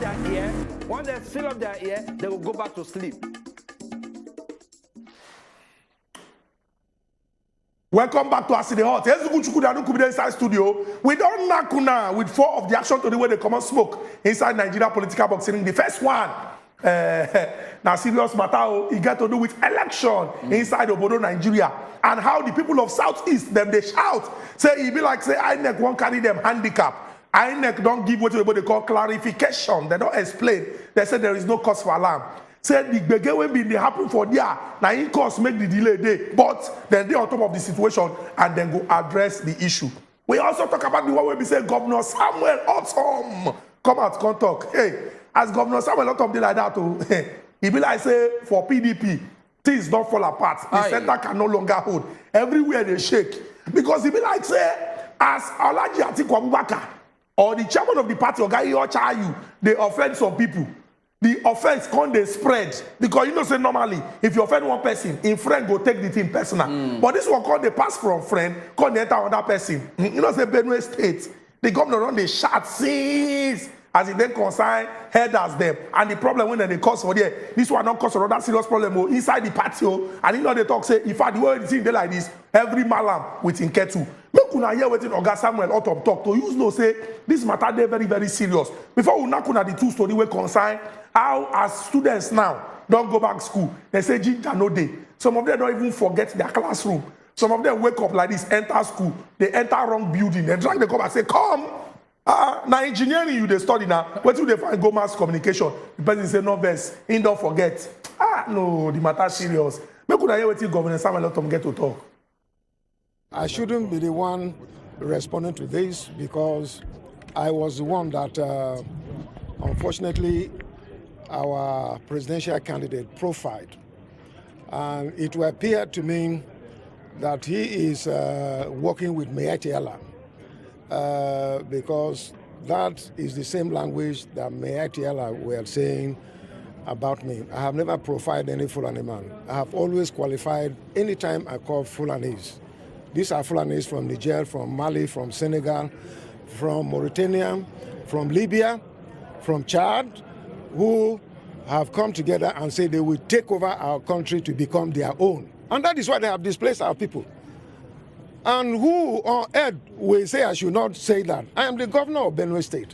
up their ear. Once they seal up their ear, they will go back to sleep. Welcome back to Aside Hot. Inside studio. We don't knock now with 4 of the action to the way they come and smoke inside Nigeria political boxing. The first one, now serious matter, it got to do with election inside Obodo, Nigeria, and how the people of Southeast them they shout. Say it be like say INEC won't carry them handicap. INEC don't give what they call clarification. They don't explain. They say there is no cause for alarm. Said the begin will be happen for there. Now in course make the delay day, but then they on top of the situation and then go address the issue. We also talk about the one where we say Governor Samuel Ortom come out come talk. Hey, as Governor Samuel Ortom did like that too. He be like say for PDP things don't fall apart. The center can no longer hold. Everywhere they shake because he be like say as Alhaji Atiku Abubakar or the chairman of the party or guy or Chayu they offend some people. The offense can't they spread because you know say normally if you offend one person, in friend go take the thing personal. But this one called they pass from friend, can't enter another person. You know say Benue State, the governor run the shot since as it then concern headers them. And the problem when they cause for there, this one don't cause another serious problem inside the party. And you know they talk say if I do anything they like this, every malam with in ketu. Make una hear wetin Oga Samuel Ortom talk to use no say this matter they very very serious. Before we knock on the 2 story we concern how as students now don't go back school, they say ginger no day. Some of them don't even forget their classroom. Some of them wake up like this, enter school, they enter wrong building, they drag the come and say, come. Now engineering you they study now. What do they find go mass communication? The person say no verse, he don't forget. No, the matter serious. Make una hear wetin Governor Samuel Ortom get to talk. I shouldn't be the one responding to this because I was the one that unfortunately our presidential candidate profiled. And it will appear to me that he is working with Makurdi because that is the same language that Makurdi were saying about me. I have never profiled any Fulani man. I have always qualified anytime I call Fulanis. These are Fulanis from Niger, from Mali, from Senegal, from Mauritania, from Libya, from Chad, who have come together and say they will take over our country to become their own. And that is why they have displaced our people. And who on earth will say I should not say that? I am the governor of Benue State.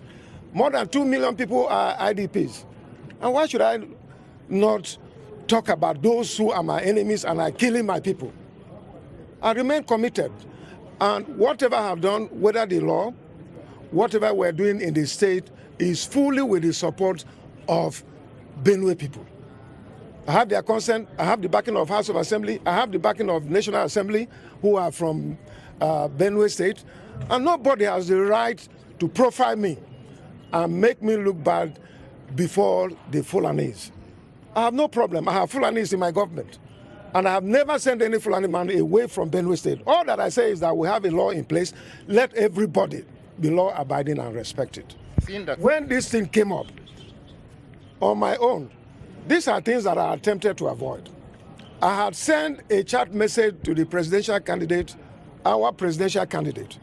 More than 2 million people are IDPs. And why should I not talk about those who are my enemies and are killing my people? I remain committed. And whatever I have done, whether the law, whatever we're doing in the state, is fully with the support of Benue people. I have their consent, I have the backing of House of Assembly, I have the backing of National Assembly, who are from Benue State, and nobody has the right to profile me and make me look bad before the Fulanis. I have no problem. I have Fulanis in my government. And I have never sent any Fulani man away from Benue State. All that I say is that we have a law in place. Let everybody be law-abiding and respect it. When this thing came up, on my own, these are things that I attempted to avoid. I had sent a chat message to the presidential candidate, our presidential candidate,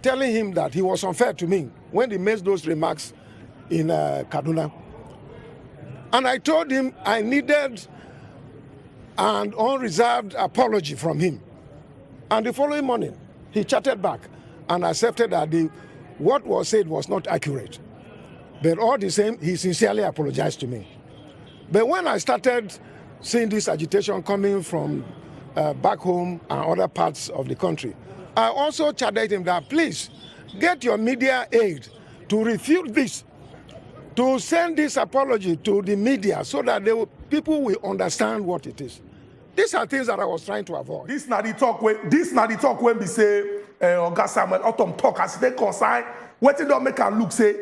telling him that he was unfair to me when he made those remarks in Kaduna. And I told him I needed an unreserved apology from him. And the following morning, he chatted back and accepted that what was said was not accurate. But all the same, he sincerely apologized to me. But when I started seeing this agitation coming from back home and other parts of the country, I also chatted him that please get your media aid to refute this, to send this apology to the media so that people will understand what it is. These are things that I was trying to avoid. This na the talk when we say Oga Samuel Ortom talk as they concern what they don't make and look say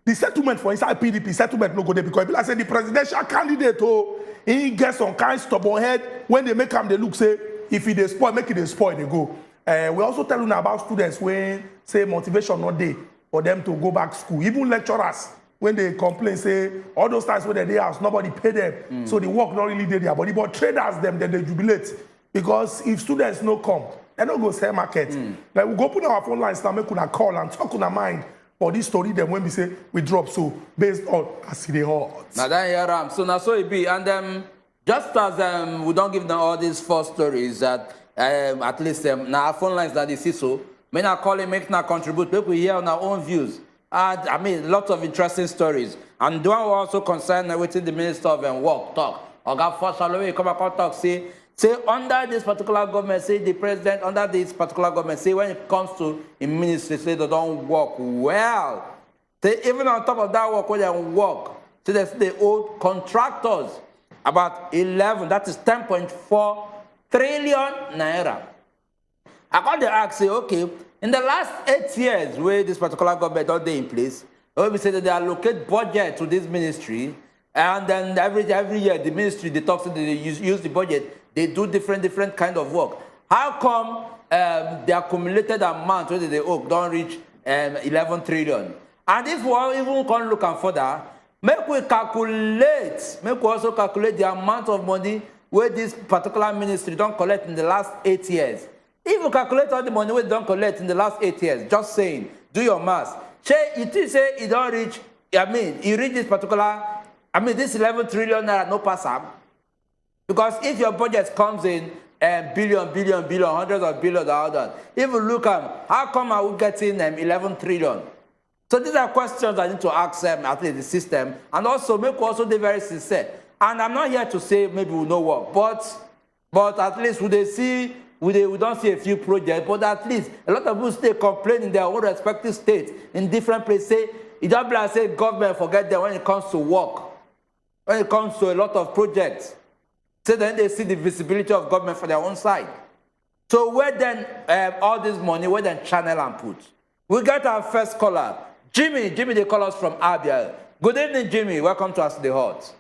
the settlement for inside PDP settlement no go there because like say the presidential candidate he gets some kind stubborn head when they make him they look say if he they spoil make it they spoil they go. We also tell you about students when say motivation not there for them to go back to school. Even lecturers when they complain say all those times when they house nobody pay them so the work not really there body but traders them then they jubilate because if students no come they don't go sell market. Like we go put our phone lines now make una call and talk on our mind for this story them when we say we drop so based on as they hot. Now then here so now so it be and just as we don't give them all these 4 stories that at least now our phone lines that they see so may not call it make not contribute people hear on our own views. I mean lots of interesting stories and the one also concerned with the Minister of Work talk. Or got first come back and talk say under this particular government, say the president, under this particular government, say when it comes to a ministry, say they don't work well. Say even on top of that work, when they work, say they owe contractors about 11, that is 10.4 trillion naira. I got the ask, say, okay, in the last 8 years, where this particular government are in place, we say that they allocate budget to this ministry, and then every year the ministry, they talk to they use the budget. They do different kind of work. How come the accumulated amount whether they owe don't reach 11 trillion? And if we even can look and further, make we also calculate the amount of money where this particular ministry don't collect in the last 8 years. If you calculate all the money we don't collect in the last 8 years, just saying, do your math. You say it don't reach, you reach this particular, this 11 trillion naira no pass up. Because if your budget comes in billion, hundreds of billions, if you look at how come are we getting 11 trillion? So these are questions I need to ask at least the system, and also make also be very sincere. And I'm not here to say maybe we know what, but at least we don't see a few projects, but at least a lot of people stay complaining in their own respective states in different places. Say, it don't be like say government forget them when it comes to work, when it comes to a lot of projects. So then they see the visibility of government for their own side. So where then all this money, where then channel and put? We got our first caller. Jimmy, they call us from Abia. Good evening, Jimmy. Welcome to Us the Hot.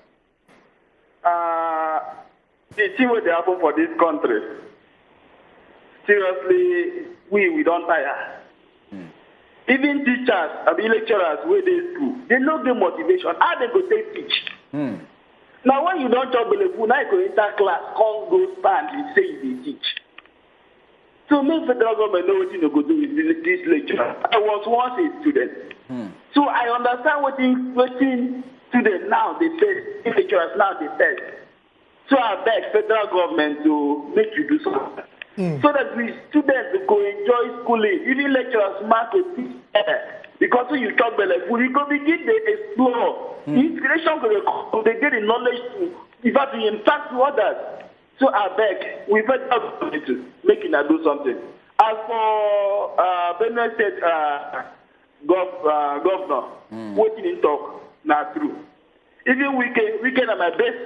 You see what they happen for this country. Seriously, we don't tire. Even teachers, lecturers, where they school, they know the motivation. How they go take teach? Now, when you don't talk about the now you go enter class, come go stand and say you teach. So, make federal government know what you go do with this lecturer. I was once a student. So, I understand what students now they say, lecturers now they say. So, I beg federal government to make you do something. So that we students go enjoy schooling, even lecturers mark a teach because when you talk about you go begin to explore. Inspiration they get the knowledge to impact to others. So I beg, we better to make it do something. As for Benue State governor, waiting in talk, not true. Even weekend are my best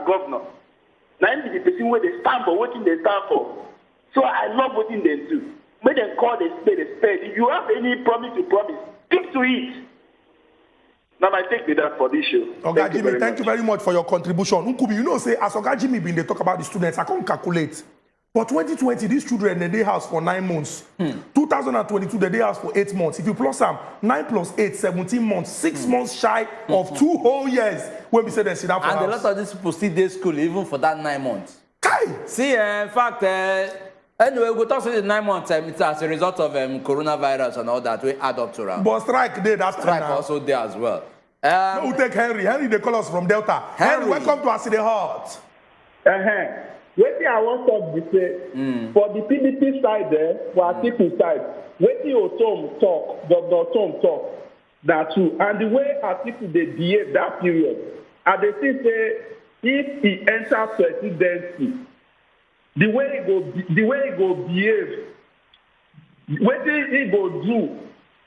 governor. Now the person where they stand for, waiting they stand for. So I love voting them too. Make them call the spade a spade. If you have any promise to promise, stick to it. Now I take that for this show. Okay, Jimmy, thank you very much for your contribution. Nkubi, you know, say as Oga Jimmy been they talk about the students, I can't calculate. For 2020, these children they house for 9 months. 2022, they house for 8 months. If you plus them, 9 plus 8, 17 months, 6 months shy of 2 whole years when we say they sit down for and house. A lot of these people still day school even for that 9 months. Kai! See, in fact, anyway, we talk about the 9 months. It's as a result of coronavirus and all that. We add up to around. But strike there, that strike also there as well. No, we take Henry. Henry, they call us from Delta. Henry, welcome to Us the Hot. Wetin I want to say for the PDP side there, for Atiku side, wetin Ortom talk, Governor Ortom talk, that too, and the way Atiku they behave that period, and they think say if he enters presidency, the way he go behave, wetin he go do,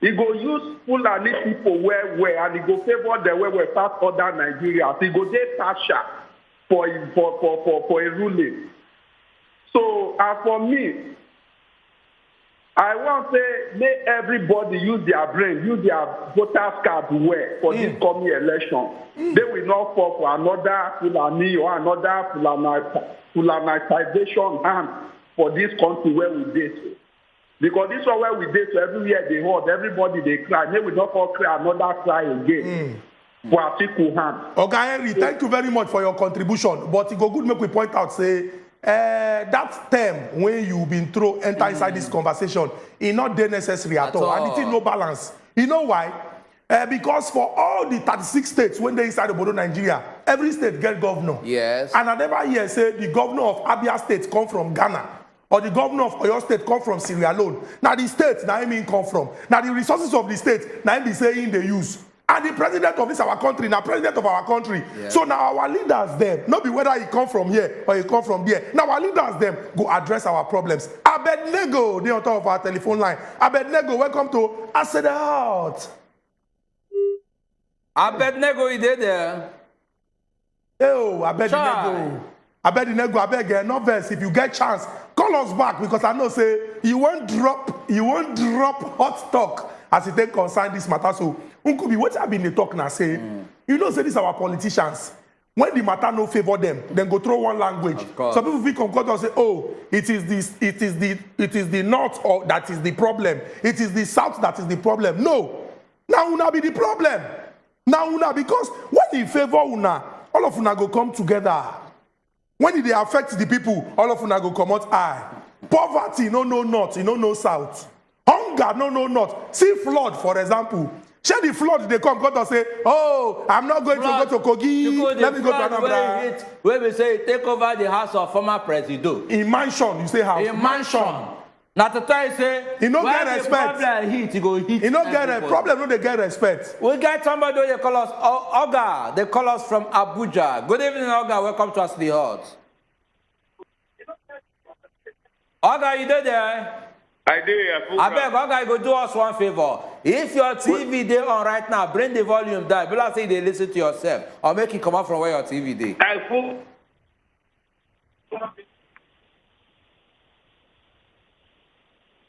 he go use Fulani people well, and he go favor them well past other Nigerians. He go dey partial for a ruling. So, for me, I want to say, make everybody use their brain, use their voters card well for this coming election. They will not fall for another Fulani or another Fulanization hand for this country where we did. Because this one where we did, so everywhere they hold, everybody they cry. They will not all cry another cry again. For Atiku hand. Okay, Henry, thank you very much for your contribution. But it go good make we point out, say, that term when you been thrown enter inside this conversation, it not necessary at all. And it is no balance. You know why? Because for all the 36 states when they inside Obodo Nigeria, every state get governor. Yes. And I never hear say the governor of Abia State come from Ghana. Or the governor of Oyo State come from Sierra Leone. Now the state, now I mean come from. Now the resources of the state, now I be saying they use. And the president of this our country, now president of our country. Yeah. So now our leaders them, not be whether he come from here or he come from there. Now our leaders them go address our problems. Abednego, they on top of our telephone line. Abednego, welcome to Acid Out. Abednego, you did there. Oh, Abednego. Abednego, I beg no verse. If you get chance, call us back because I know say you won't drop hot talk as it take concern this matter. So Unkubi, what have been the talk now say? You know, say this our politicians. When the matter no favor them, then go throw one language. Some people will come and say, oh, it is the north or that is the problem. It is the south that is the problem. No. Now una be the problem. Now una, because when it favor una, all of una go come together. When they affect the people, all of una go come out high. Poverty, no north, no south. Hunger, no north. See flood, for example. Share the flood, they come and say, oh, I'm not going flood, to go to Kogi, let me go to Anambra. Where we say, take over the house of former president. In mansion, you say house. In mansion. Now to try to say, you don't get respect. You don't get a problem, no they get respect. We get somebody they call us Oga. They call us from Abuja. Good evening, Oga. Welcome to us the hot. Oga, you there? I do. I beg, Oga, you go do us one favor. If your TV they on right now, bring the volume down. People say they listen to yourself, or make it come out from where your TV they.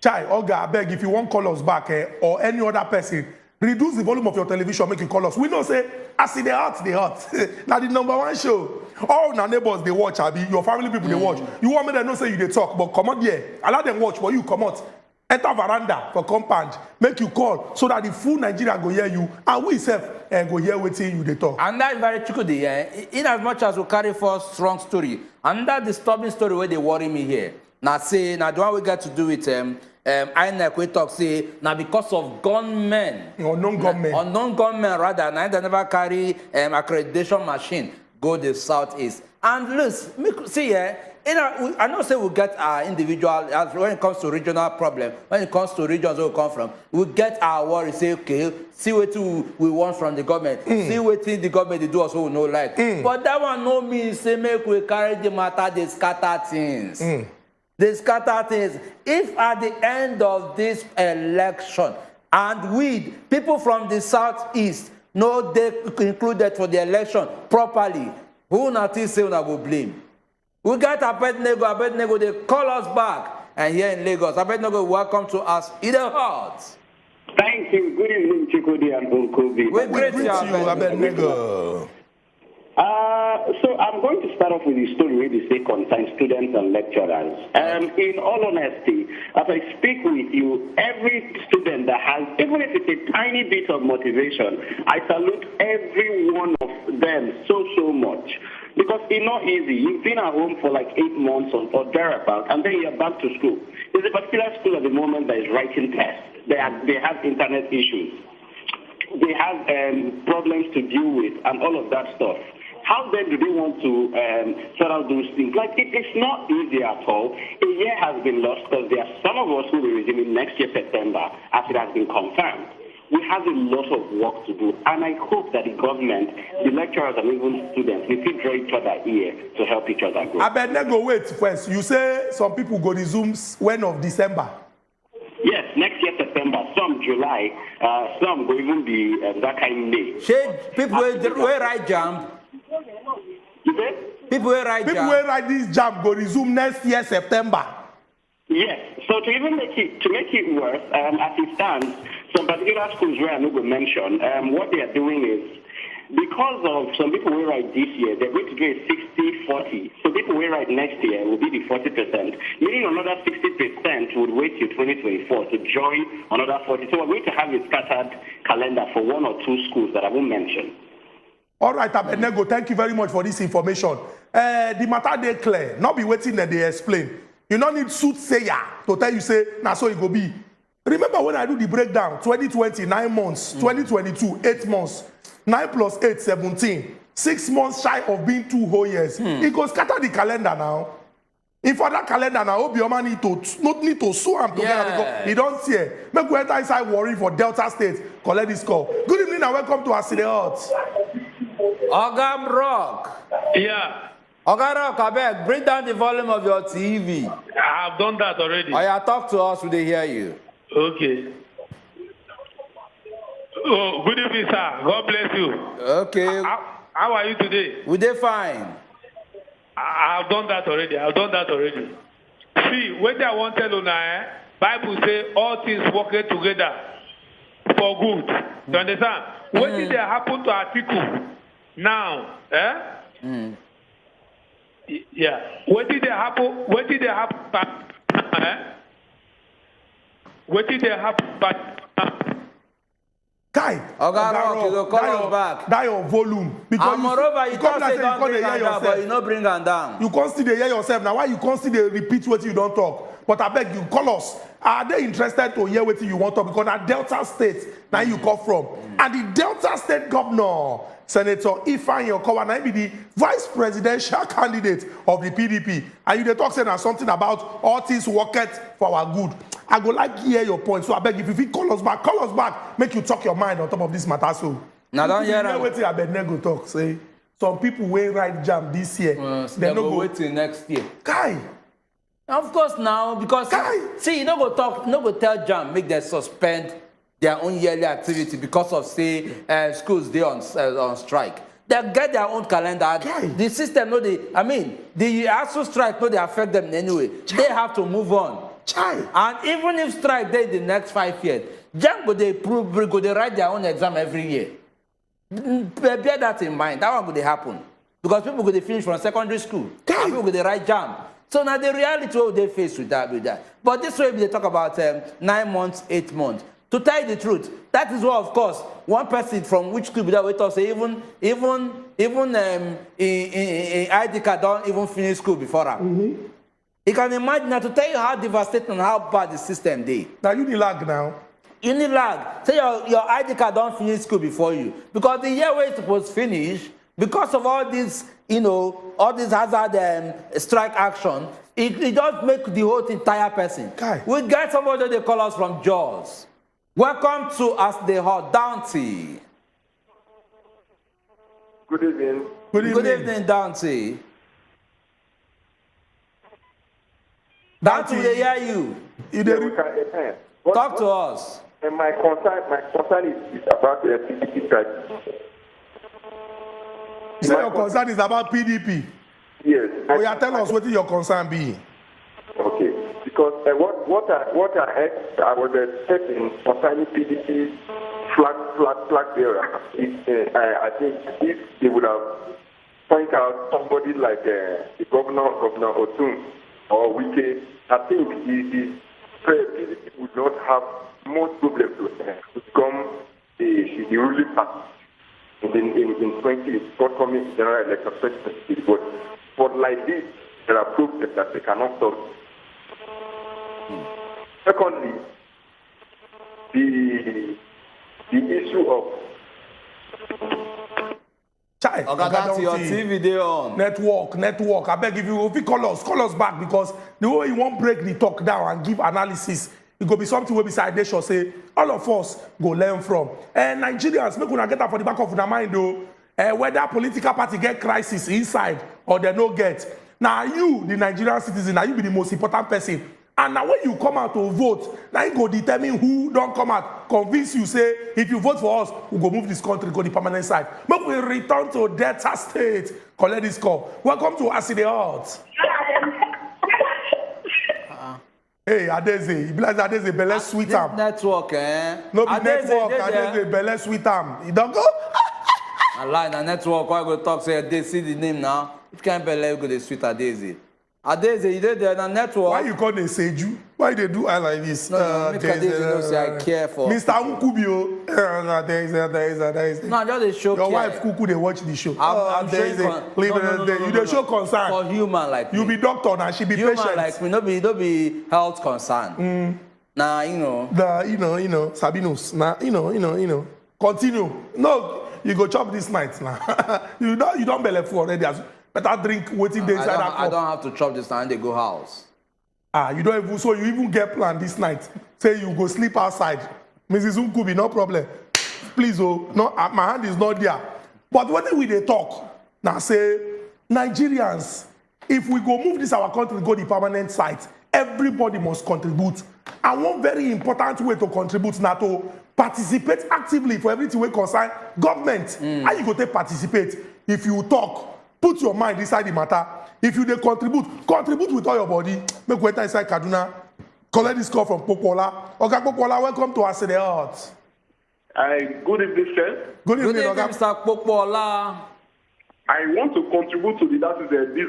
Chai, Oga, I beg, if you want call us back or any other person, reduce the volume of your television, make you call us. We know say, I see the hot. Now the #1 show. All our neighbors they watch, Abi, your family people they watch. You want me to know say you they talk, but come out here. Allow them watch, but you come out. Enter veranda for compound, make you call so that the full Nigeria go hear you, and we self go hear waiting you they talk. And that's very true. In as much as we carry for strong story, and that disturbing story where they worry me here. Now say, now the one we got to do with INEC we talk say now because of gunmen or non-gunmen rather, now they never carry accreditation machine go the southeast. And look, see here, I know say we get our individual when it comes to regional problem, when it comes to regions where we come from, we get our worry, say okay, see what we want from the government, see what the government they do us we no like. But that one no means say make we carry the matter, they scatter things. They scatter things. If at the end of this election, and we, people from the southeast, no they included for the election properly, who not say una go blame? We got Abednego, they call us back. And here in Lagos, Abednego, welcome to us in the heart. Thank you. Good evening, Chikodi and Unkobi. We greet you, Abednego. So I'm going to start off with the story where they say concern students and lecturers. In all honesty, as I speak with you, every student that has, even if it's a tiny bit of motivation, I salute every one of them so much. Because it's not easy. You've been at home for like 8 months or thereabout, and then you're back to school. There's a particular school at the moment that is writing tests. They have internet issues. They have problems to deal with and all of that stuff. How then do they want to sort out those things? Like, it's not easy at all. A year has been lost because there are some of us who will be resuming next year, September, as it has been confirmed. We have a lot of work to do, and I hope that the government, the lecturers, and even students, we can draw each other here to help each other grow. Abednego, wait first. You say some people go resume when of December? Yes, next year, September, some July, some will even be that kind of day. Shade, people will write jam. You said? People will write this jam go resume next year, September. Yes, so to even make it worse, as it stands, some particular schools where I'm not going to mention, what they are doing is, because of some people will write this year, they're going to do a 60-40. So people will write next year will be the 40%, meaning another 60% would wait till 2024 to join another 40. So we're going to have a scattered calendar for 1 or 2 schools that I won't mention. All right, Abednego, thank you very much for this information. The matter they clear, not be waiting that they explain. You don't need soothsayer to tell you say, now so it go be. Remember when I do the breakdown, 2020, 9 months, 2022, 8 months, 9 plus 8, 17, 6 months shy of being 2 whole years. It goes scatter the calendar now. In for that calendar now, Obioma need to sue him together because he don't see it. Make we enter inside worry for Delta State. Collect this call. Good evening and welcome to Aside Hot. Ogam Rock. Yeah, Ogam Rock, I beg, bring down the volume of your TV. I have done that already. Oh, yeah, talk to us, we dey hear you. Okay. Oh, good evening, sir. God bless you. Okay. How are you today? We dey fine. I have done that already. See, when I want to tell you now, Bible say all things working together for good. You understand? What did they happen to Atiku now? Yeah. What did they happen? What did they happen? Kai, Oga Rock, you go call us back. That your volume. Because And moreover, you can't say don't bring hear am down, but you no bring am down. You constantly hear yourself. Now why you constantly repeat what you don't talk? But I beg you, call us. Are they interested to hear what you want to talk? Because at Delta State, now you come from. And the Delta State governor, Senator Ifeanyi Okowa, now be the vice presidential candidate of the PDP. And you dey talk saying something about all things worketh for our good. I go like hear your point. So I beg if you call us back, make you talk your mind on top of this matter. So now don't hear am. Wait till Abednego talk. Say some people will write jam this year. They no go wait till next year. Kai. Of course now, because see, you no go tell jam make them suspend their own yearly activity because of say schools they on strike. They get their own calendar. The system no they. I mean, the ASU strike no they affect them in any way. They have to move on. And even if strike they the next 5 years, jam go they write their own exam every year. Bear that in mind. That one go they happen because people go they finish from secondary school. And people go they write jam. So now the reality what they face with that. But this way they talk about 9 months, 8 months. To tell you the truth, that is what, of course, one person from which school that we talk say even ID card don't even finish school before that. You can imagine now to tell you how devastating and how bad the system is. Now you need lag now. You need lag. Say your ID card don't finish school before you. Because the year where it's supposed to finish, because of all this, all this hazard strike action, it just make the whole entire person. We get somebody they call us from Jaws. Welcome to Aside Hot Downty. Good evening. Good evening, Downty. Downty, they hear you. Talk to us. And my concern is about the PDP strike. So your concern is about PDP? Yes. Oh, yeah, tell us what your concern be. Okay. Because what I heard, I was expecting concerning PDP flag bearer. I think if they would have pointed out somebody like the Governor Ortom or Wike, I think the PDP would not have more problems to become the ruling party in 20 forthcoming general election 2026. But like this, there are proofs that they cannot solve. Secondly, the issue of That's your TV they on. Network. I beg if you call us back because the way you won't break the talk down and give analysis, it go be something where beside they shall say all of us go learn from. And Nigerians, make una get that for the back of their mind though. Whether political party get crisis inside or they no get. Now you, the Nigerian citizen, now you be the most important person. And now when you come out to vote, now you go determine who don't come out. Convince you, say, if you vote for us, we go move this country, go the permanent side. But we return to Delta State. Collect this call. Welcome to Aside Hot. Hey, Adeze, Blaze Adeze, Bele sweet am. Network, eh? No be network, Adeze, Bele sweet am. You don't go? I lie, the network, why go talk, say, they see the name now. It can't believe go the sweet Adeze. Adeze, you did the network. Why you call they say you? Why they do I like this? No, make Adeze know say I care for. Mr. Nkubio. There is. No, just a show. Your wife Kuku, they watch the show. I'm there is a leave it. You dey show concern. For human like you me. be doctor now, she be human patient. like me, no be health concern. Nah, Sabinus. Nah, Continue. No, you go chop this night now. you don't belly full already. Better drink waiting days. I don't have to chop this night and they go house. You don't even, so you even get planned this night. Say you go sleep outside. Mrs. Unkubi, no problem. Please, no, my hand is not there. But when we they talk, now say, Nigerians, if we go move this our country, go the permanent site, everybody must contribute. And one very important way to contribute now to participate actively for everything we concern government. How you go to participate? If you talk, put your mind inside the matter. If you contribute with all your body. Make way inside Kaduna. Collect this call from Popola. Okay, Popola, welcome to us in the Heart. Good evening, sir. Good evening, Mr. Popola. I want to contribute to this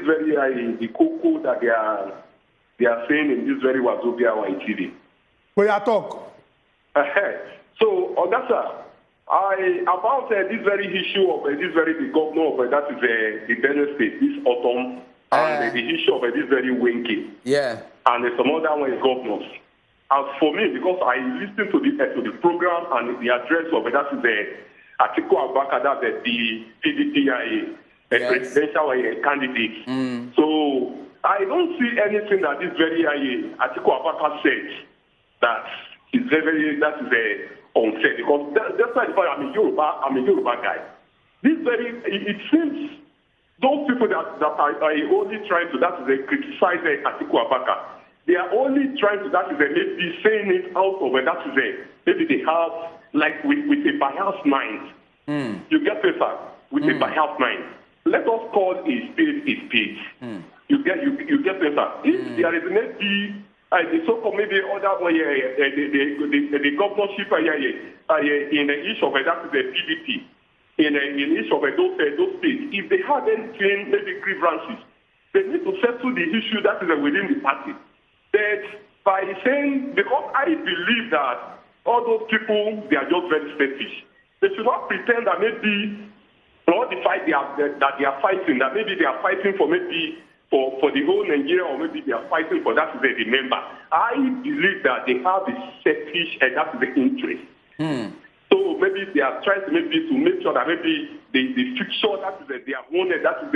very the cocoa that they are saying in this very Wazobia or TV. Where you talk? So, Augusta, about this very issue of the governor of that is the Benue State, this Ortom, and the issue of this very Winky. Yeah. And some other one governors. As for me, because I listened to the program and the address of that is the Atiku Abubakar, that the PDP presidential candidate. So I don't see anything that is very Atiku Abubakar said that is unfair, because that's why I'm a Yoruba guy. It seems those people that are only trying to criticize Atiku Abubakar, they are only trying to maybe saying it out of maybe they have like with a biased mind. You get this, sir? With a biased mind. Let us call a spade a spade. You get this, sir? If there is maybe the so-called maybe other way, the governorship in the issue of that is the PDP, in the issue of those states, if they have anything, maybe grievances, they need to settle the issue that is within the party. That by saying, because I believe that all those people, they are just very selfish. They should not pretend that maybe all the fight they are fighting, that maybe they are fighting for maybe for the whole Nigeria, or maybe they are fighting for that is the member. I believe that they have a selfish and that is the interest. So maybe they are trying to make sure that maybe the fixture that is they are wanted, that is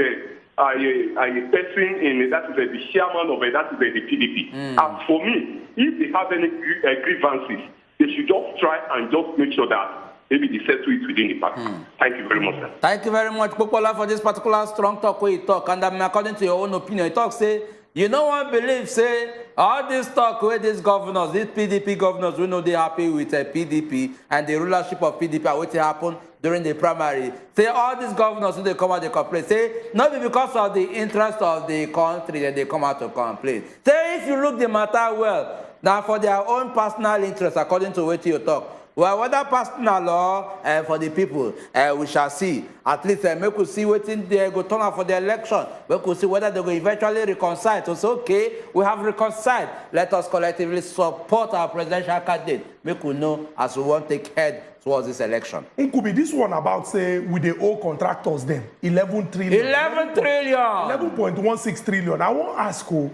a person in that is the chairman of that is the PDP. As for me, if they have any grievances, they should just try and just make sure that maybe they settle it within the party. Thank you very much, sir. Thank you very much, Popola, for this particular strong talk where you talk. And according to your own opinion, you talk, say, you know one believe, say, all this talk where these governors, these PDP governors, we know they're happy with PDP and the rulership of PDP and what happened during the primary. Say all these governors, when they come out, they complain. Say, not because of the interest of the country that they come out to complain. Say, if you look the matter well, now for their own personal interest, according to what you talk, well, whether personal law for the people, we shall see. At least we could see what they go turn out for the election. We could see whether they will eventually reconcile. So it's okay, we have reconciled. Let us collectively support our presidential candidate. We could know as we want to take head towards this election. It could be this one about, say, with the old contractors then, 11 trillion. 11 trillion. 11.16 trillion. I won't ask who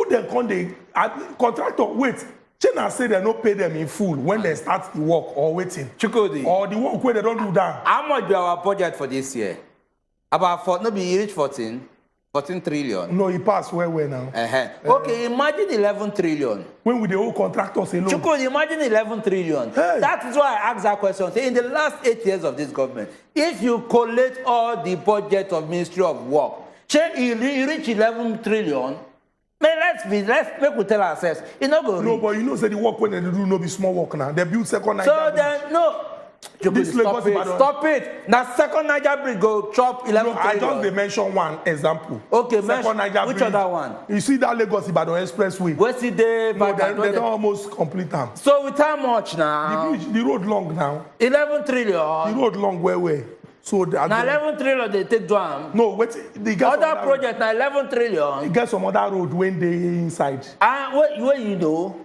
they come, the contractor, wait. China say they don't pay them in full when they start the work or waiting. Chukudi. Or the work where they don't do that. How much be our budget for this year? About he reached 14 trillion. No, he passed where now. Okay, imagine 11 trillion. When with the old contractors alone. Chukudi, imagine 11 trillion. Hey. That is why I asked that question. Say, in the last 8 years of this government, if you collect all the budget of Ministry of Work, he reach 11 trillion. Man, let's make we tell ourselves. It's not going. No, but you know, say the work when they do no be small work now. They build second Niger bridge. So then, no. Stop it. Now, second Niger bridge go chop 11 trillion. I just they mention one example. Okay, second Niger which bridge. Other one? You see that Lagos Ibadan Expressway. Where's it there? No, they don't almost complete them. So with how much now? The road long now. 11 trillion. The road long where? So now 11 trillion they take down. No, wait. They get other project now 11 trillion. You get some other road when they inside. Where you know?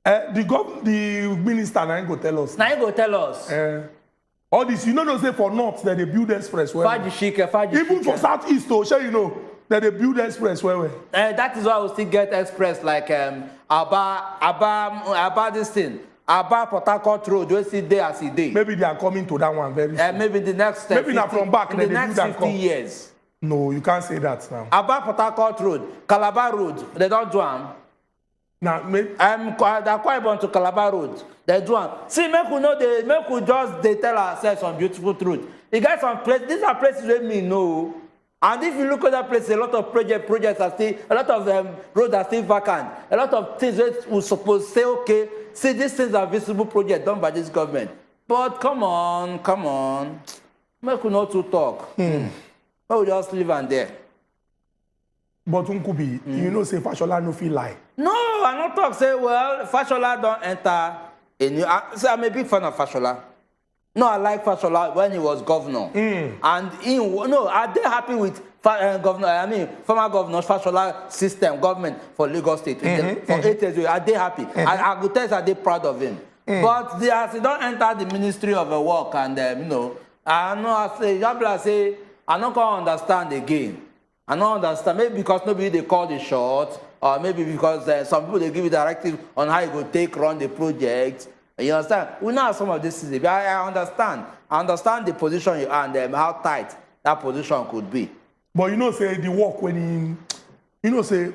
The minister now go tell us. Now go tell us. All this, you know, say for north that they build expressway. Even for southeast, to show you know that they build expressway. That is why we still get express like about this thing. About Port Harcourt Road, we see day as a day. Maybe they are coming to that one very soon. Maybe the next maybe not from back. in the next 50 years. No, you can't say that now. About Port Harcourt Road, Calabar Road, they don't do them. Now, they're quite born to Calabar Road. They do them. See, make we just they tell ourselves some beautiful truth. You guys some places, these are places where me know. And if you look at that place, a lot of projects are still, a lot of roads are still vacant. A lot of things we supposed to say, okay, see, these things are visible projects done by this government. But come on. Make we not to talk. But we just live and there. But Unkubi, you know, say Fashola no feel lie. No, I not talk. Say, well, Fashola don't enter a new. So I'm a big fan of Fashola. No, I like Fashola when he was governor. And are they happy with governor? I mean, former governor Fashola system government for Lagos State for 8 years? Are they happy? I could tell are they proud of him? But as he don't enter the Ministry of Work and I know I say I don't understand again. I don't understand. Maybe because nobody they call the shots, or maybe because some people they give you directives on how you go run the project. You understand? We know some of this is. I understand. I understand the position you are and how tight that position could be. But you know, say the work when say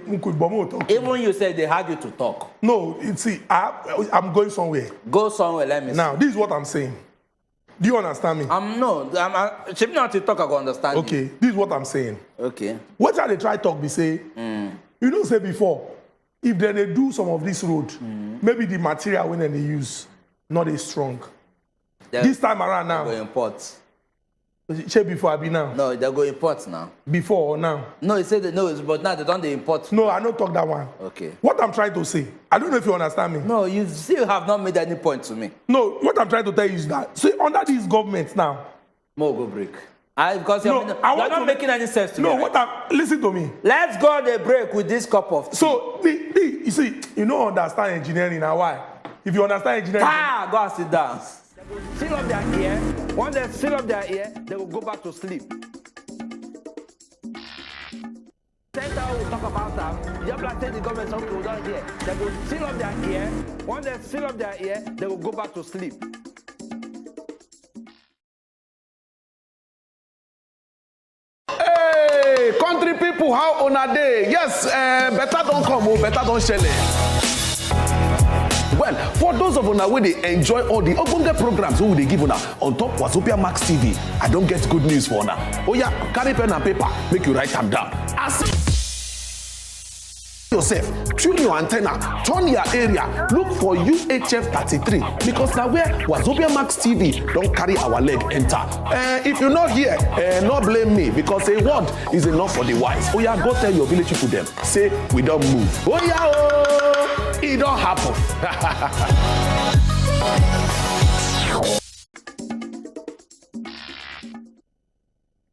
even you say they had you to talk. No, see, I'm going somewhere. Go somewhere. Let me see. Now, this is what I'm saying. Do you understand me? I'm not to talk. I go understand. Okay, you. This is what I'm saying. Okay. What are they try talk? Be say, you know, say before, if they do some of this road, maybe the material when they use not as strong. This time around now. They go import. Say before I be now. No, they go import now. Before or now? No, he said they know, but now they don't import. No, I don't talk that one. Okay. What I'm trying to say, I don't know if you understand me. No, you still have not made any point to me. No, what I'm trying to tell you is that, see, under these governments now. More go break. Because you're not making any sense to me. No, listen to me. Let's go on a break with this cup of tea. So, you see, you don't understand engineering now. Why? If you understand engineering. Go and sit down. They will seal up their ear. Once they seal up their ear, they will go back to sleep. Center will talk about that. You have to the government something we don't hear. They will seal up their ear. Once they seal up their ear, they will go back to sleep. Hey, country people, how on a day? Yes, better don't come, better don't shell it. Well, for those of una where they enjoy all the Obonge programs who they give una on top Wazobia Max TV, I don't get good news for una. Oh yeah, carry pen and paper, make you write them down. As yourself, tune your antenna, turn your area, look for UHF 33 because now where Wazobia Max TV don't carry our leg enter. If you're not here, not blame me because a word is enough for the wise. Oh yeah, go tell your village people them. Say we don't move. Oh yeah, oh, it don't happen.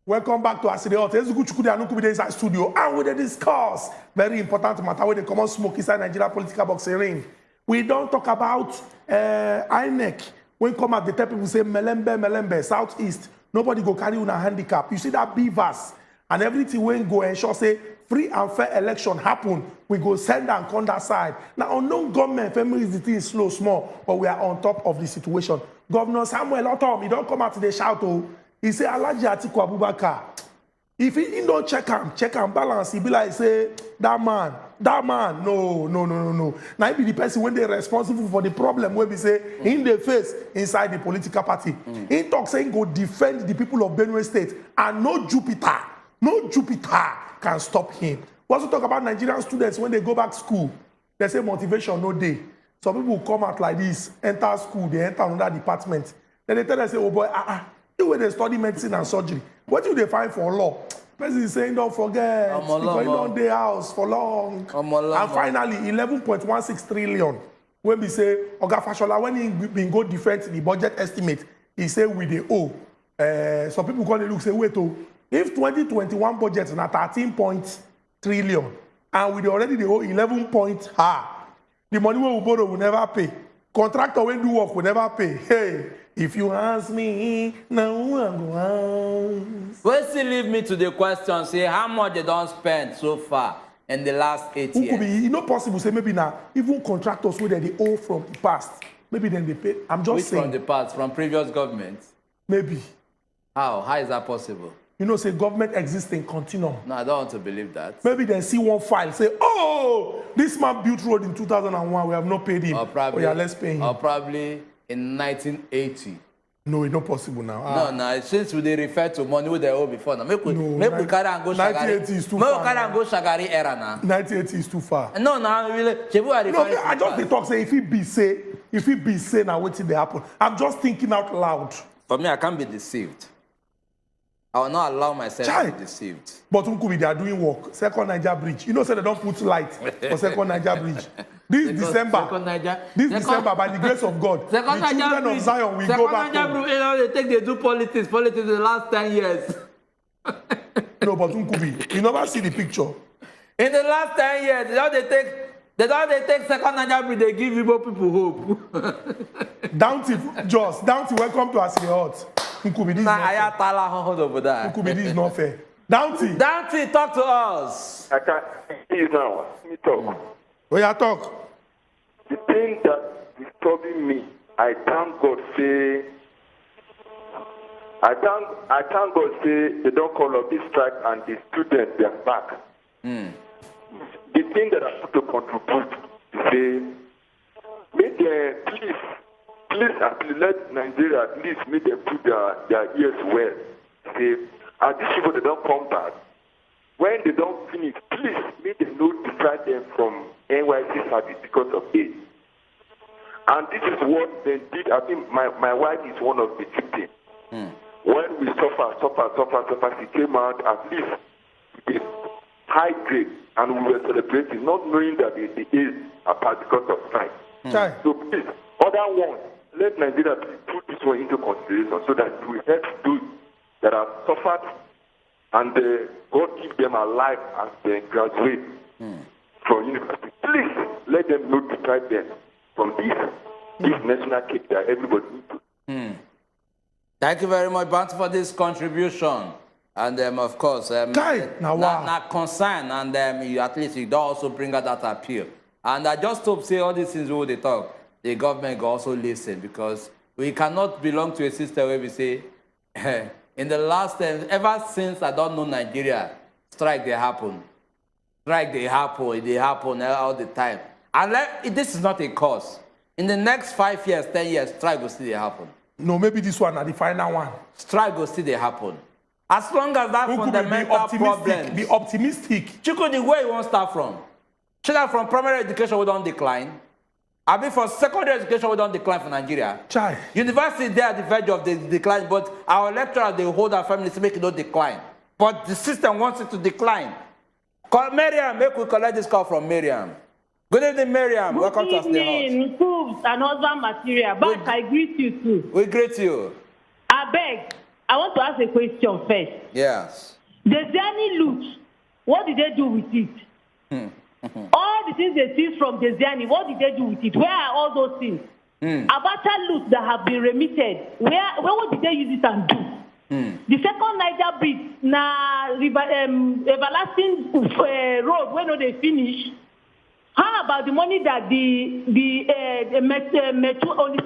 Welcome back to Aside Hot. Inside studio, and we discuss very important matter where they come on smoke inside Nigeria political boxing ring. We don't talk about INEC. When come out, the tell people say Melembe, Southeast. Nobody go carry on a handicap. You see that beavers and everything when go ensure say free and fair election happen. We go send and come that side. Now unknown government families the thing is slow, small, but we are on top of the situation. Governor Samuel Ortom, he don't come out to the shout. Oh, he say Alhaji Atiku Abubakar. If he don't check and balance, he be like say that man. No. Now he be the person when they responsible for the problem when we say in the face inside the political party. He talk saying go defend the people of Benue State and no Jupiter can stop him. We also talk about Nigerian students when they go back to school. They say motivation no day. Some people come out like this, enter school, they enter another department. Then they tell them say, oh boy, you when they study medicine and surgery, what do they find for law? Person is saying don't forget, because you don't dey house for long. And finally, 11.16 trillion. When we say Oga Fashola, when he been go defend the budget estimate, he say we dey owe. Some people call it look say wait oh, if 2021 budget is na 13 trillion and we already dey owe 11 the money we will borrow will never pay. Contractor when do work will never pay. Hey, if you ask me, now I'm going. Well, still leave me to the question, say how much they don't spend so far in the last 8 Who years. could be, you know, possible, say maybe now, even contractors where they owe from the past, maybe then they pay. I'm just Which saying. from the past, from previous governments? Maybe. How? How is that possible? You know, say government exists in continuum. No, I don't want to believe that. Maybe they see one file, say, oh, this man built road in 2001, we have not paid him. Or probably, yeah, let's pay him. Or probably in 1980. No, it's not possible now. No, since they refer to money they owe before now, make we carry and go Shagari. 1980 is too Make we far. carry and go Shagari era now. 1980 is too far. No, really. No, I just dey talk say if it be say now what they happen. I'm just thinking out loud. For me, I can't be deceived. I will not allow myself to be deceived. But Nkubi, they are doing work. Second Niger Bridge. You know, say they don't put light for Second Niger Bridge. This December, by the grace of God, the children of Zion will go back home. You know, they do politics in the last 10 years. No, but Nkubi, you never see the picture. In the last 10 years, they take Second Niger Bridge, they give Igbo people hope. Downty, welcome to Asile Hut. Nkubi, this is not fair. Nkubi, this is not fair. Downty, talk to us. I can't see now. Let me talk. Oh, yeah, talk. The thing that is troubling me, I thank God say they don't call up this strike and the students they are back. The thing that I have to contribute is say, make them please let Nigeria at least make them put their ears well. Say, and these people they don't come back. When they don't finish, please make them not deprive them from NYC service because of it. And this is what they did. I think my wife is one of the victims. When we suffer, she came out at least with high grade and we were celebrating, not knowing that the is apart because of strike. So please, other ones, let Nigeria put this one into consideration so that we help those that have suffered and God keep them alive as they graduate from university. Please let them not deprive them from this national cake that everybody needs to. Thank you very much, Bantu, for this contribution. And of course, not concern, and you at least you don't also bring out that appeal. And I just hope say all these things we they talk, the government will also listen, because we cannot belong to a system where we say, in the last time, ever since I don't know Nigeria, strike they happen. Strike they happen all the time. And this is not a cause. In the next 5 years, 10 years, strike will still happen. No, maybe this one are the final one. Strike will still happen. As long as that fundamental problem. Be optimistic. Chukudi, where you want to start from? Should from primary education we don't decline? I mean, for secondary education we don't decline for Nigeria. University they are at the verge of the decline, but our lecturers they hold our families to make it not decline. But the system wants it to decline. Call Miriam, make we collect this call from Miriam. Good evening, Miriam. Welcome to us. Good evening, Coops and husband material. But I greet you too. We greet you. I beg. I want to ask a question first. Yes. The Ziani loot, what did they do with it? All the things they seized from the Ziani, what did they do with it? Where are all those things? Abacha loot that have been remitted, where did they use it and do? The second Niger Bridge, everlasting road, when they finish. How about the money that the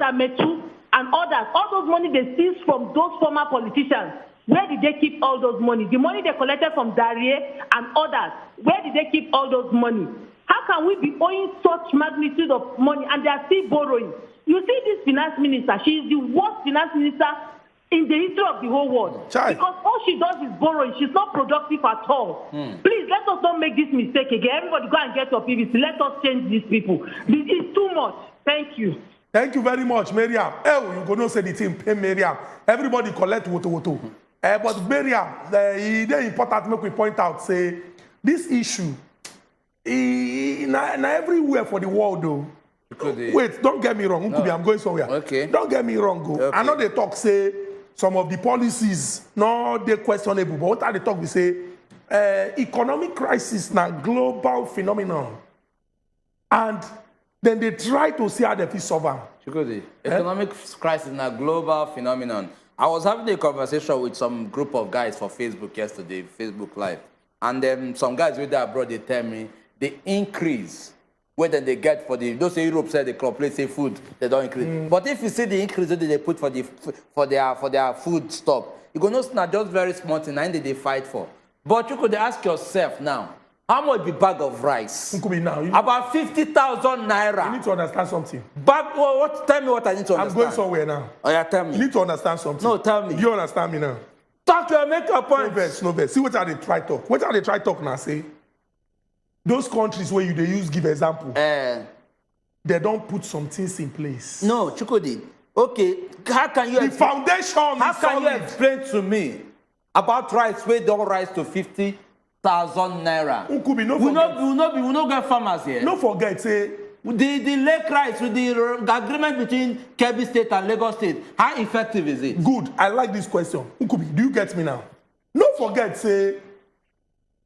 Metu and others, all those money they seized from those former politicians? Where did they keep all those money? The money they collected from Darie and others, where did they keep all those money? How can we be owing such magnitude of money and they are still borrowing? You see this finance minister, she is the worst finance minister in the history of the whole world. Because all she does is borrowing. She's not productive at all. Please, let us not make this mistake again. Everybody go and get your PVC. Let us change these people. This is too much. Thank you. Thank you very much, Miriam. You go no say the team pay Miriam. Everybody collect woto. But Miriam, it's important make we point out, say, this issue, not everywhere for the world, though. Wait, don't get me wrong. No. I'm going somewhere. Okay. Don't get me wrong, go. Okay. I know they talk, say, some of the policies, no, they're questionable, but what are they talk, we say, economic crisis now global phenomenon. And then they try to see how they fit solve it. Economic crisis is a global phenomenon. I was having a conversation with some group of guys for Facebook yesterday, Facebook Live. And then some guys with that abroad, they tell me the increase whether they get for the, those say Europe said the corporate say food, they don't increase. But if you see the increase that they put for their food stock, you go know it's not just very small thing, and they fight for. But you could ask yourself now, how much be bag of rice? Now, about 50,000 naira. You need to understand something. But tell me what I need to understand. I'm going somewhere now. Oh yeah, tell me. You need to understand something. No, tell me. You understand me now? Talk to make your point. No verse. See what are they try talk. What are they try talk now? Say those countries where they use give example. They don't put some things in place. No, Chukudi. Okay, how can you? The foundation. How can you explain to me about rice where don't rise to 50,000 naira? Ukubi, we no get farmers here. No forget, say the lake rice with the agreement between Kebbi State and Lagos State. How effective is it? Good. I like this question. Ukubi, do you get me now? No forget, say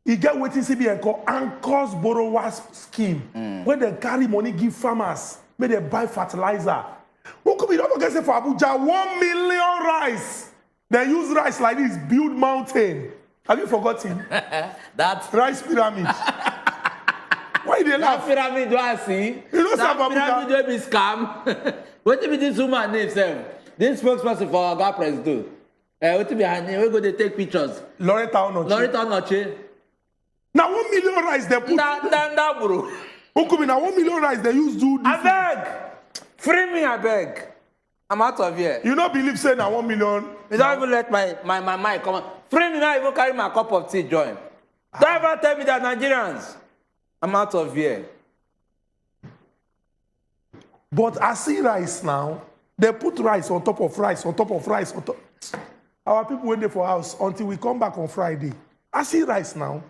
you get waiting CBN called Anchors Borrowers Scheme, where they carry money give farmers, where they buy fertilizer. Ukubi, don't forget, say for Abuja, 1 million rice. They use rice like this, build mountain. Have you forgotten? That rice pyramid. Why they laugh? That pyramid do I see? You know that pyramid will be scam. What be this woman name, Sam? This spokesperson for our president. What be her name? We go to take pictures. Loretta Onoche. Now 1 million rice they put. Nah, bro. Ukubi, now 1 million rice they use do this. I beg. Free me, I beg. I'm out of here. You don't believe saying now 1 million. You don't even let my mind come on. Free me now, even carry my cup of tea, join. Don't ever tell me that Nigerians. I'm out of here. But I see rice now. They put rice on top of rice, on top of rice, on top. Our people went there for house until we come back on Friday. I see rice now.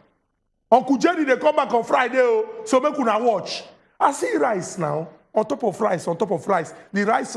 Uncle Jenny, they come back on Friday, so make una watch. I see rice now. On top of rice, on top of rice. The rice.